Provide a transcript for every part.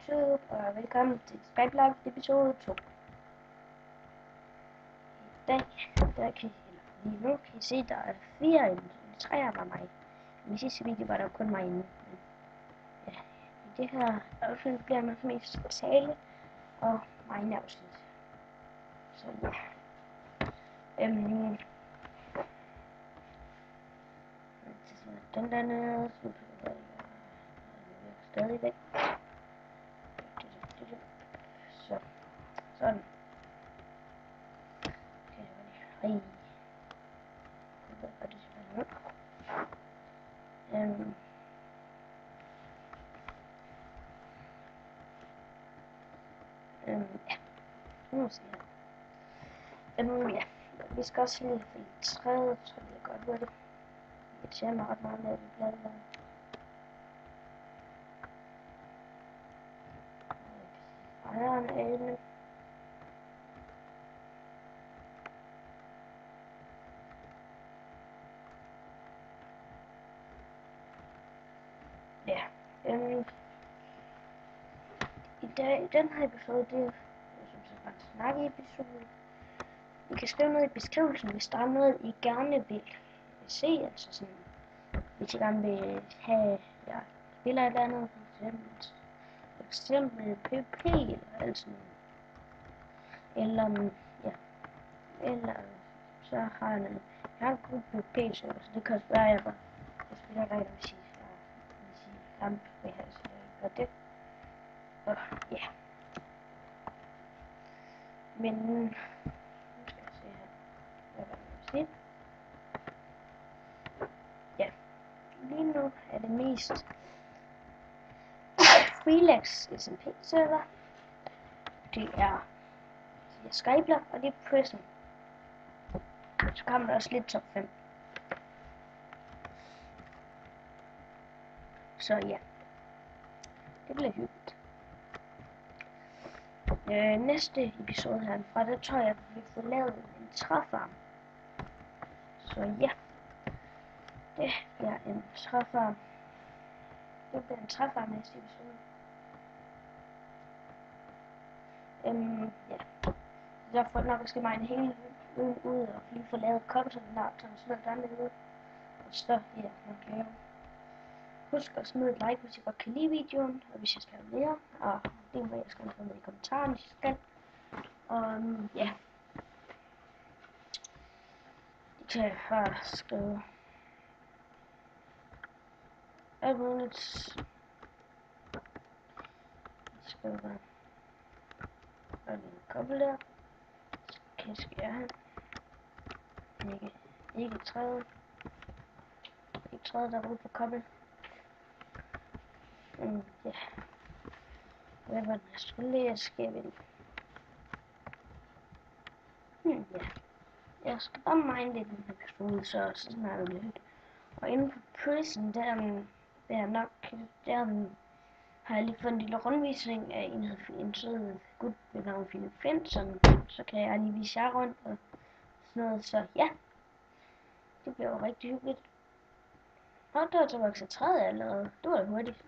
YouTube, og velkommen til Skyblog episode 2. I dag, lige nu kan I se, der er 4 træer med mig. I min sidste video var der kun mig inde. Men, ja, i det her afsnit bliver nok mest tale og mine afsnit. Så ja. Den dernede, så stadigvæk. Så, sådan. Hej. Hvad det skal ja. Nu ser jeg. Ja. Vi skal også lige finde træet, så det er godt hurtigt. Det ser mig ret meget med i bladet. Ejeren af ene. Ja, i dag, i den her episode, det er som sagt bare en snakke-episode. I kan skrive noget i beskrivelsen, hvis der er noget, I gerne vil se, altså sådan, hvis I gerne vil have, ja, spiller et eller andet, for eksempel PvP eller alt sådan noget. Eller, ja, eller så har jeg en god PvP-server, så det kan også være, at jeg spiller rigtig, hvis I gerne vil have, så jeg gør det. Og ja. Men nu skal jeg se her, hvad var det, jeg vil sige. Ja, lige nu er det mest Freelax SMP server. Det er Skyblock, og det er Prism. Så kommer der også lidt top 5. Så ja, det bliver hyggeligt. Næste episode herfra, der tror jeg, at vi får lavet en træfarm. Så ja, det bliver en træfarm. Det bliver en træfarm næste episode. Ja. Derfor nok skal mine hele øen ud og lige få lavet koppersonater og sådan noget dernede. Og så, ja, nok lave. Husk at smide et like, hvis I godt kan lide videoen, og hvis jeg skal have mere. Og det må jeg skrive ned i kommentarerne, hvis I skal. Og ja. I kan bare skrive alt muligt. Skrive bare. Og en kobbel der. Kan jeg skære her. Ikke træet. Ikke træet der er ude på kobbel. Ja. Hvad var det, jeg skulle lære skæve? Ja. Jeg skal bare mine lidt den episode, så sådan er det lidt. Og inden for Prison, der har jeg lige fået en lille rundvisning af en sød gut ved navn Philip Flintson. Så kan jeg lige vise jer rundt og sådan noget, så ja. Det bliver jo rigtig hyggeligt. Og der var så vokset træet allerede. Det var hurtigt.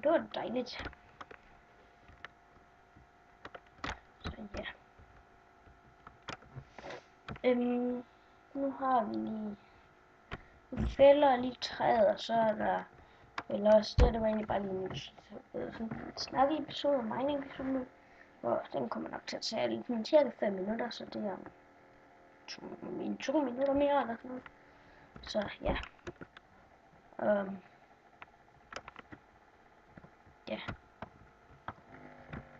Det var dejligt. Så ja. Nu har vi lige... Nu fælder lige træet, og så er der... Eller også det var egentlig bare lige en snakke-episode, mining-episode. Og den kommer nok til at tage lidt cirka 5 minutter, så det er 2 minutter mere eller sådan noget. Så ja. Ja.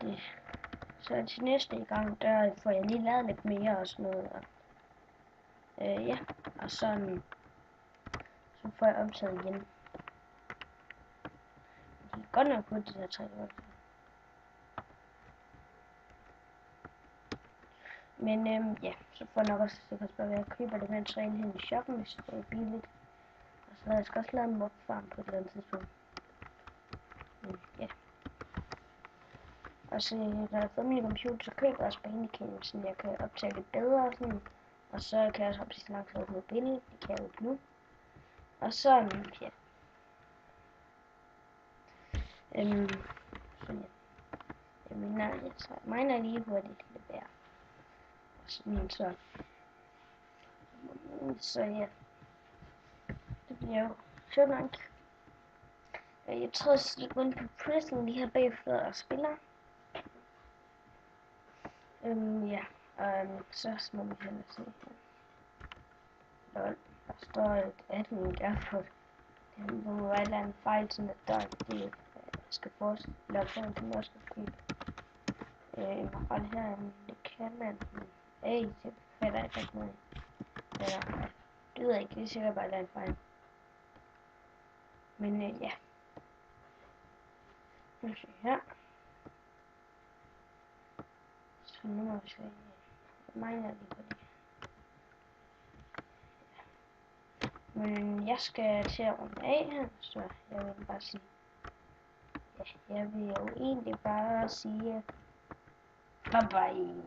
Det. Så til næste gang, der får jeg lige lavet lidt mere og sådan noget. Og, ja. Og sådan. Så får jeg optaget igen. Det er godt nok på det der træ. Men ja, så får jeg nok også, det kan spørge, at jeg køber det med en træ hen i shoppen, hvis det er billigt. Og så jeg skal også lave en mobfarm på et eller andet tidspunkt. Men ja. Og så når jeg får min computer, så køber jeg også Bandicam, så jeg kan optage det bedre og sådan. Og så kan jeg også optage langt over med billede, det kan jeg jo nu. Og så, ja. Så ja. Jeg mener lige hurtigt det der. Sådan så ja. Det bliver jo sjovt nok. Jeg tror også, at gå ind på Prison lige her bagefter og spiller. Ja. Så må vi hellere se her. Lol. Der står et admin derfor. Det må være et eller andet fejl, sådan at det skal logge ind til norsk skib. Ret her, det kan man. Det fatter jeg ikke noget. Eller, det ved jeg ikke, det er sikkert bare et eller andet fejl. Men ja. Nu skal vi her. Så nu må vi se. Jeg mangler lige på det. Men jeg skal til at runde af her, så jeg vil bare sige, ja, jeg vil jo egentlig bare sige, bye bye.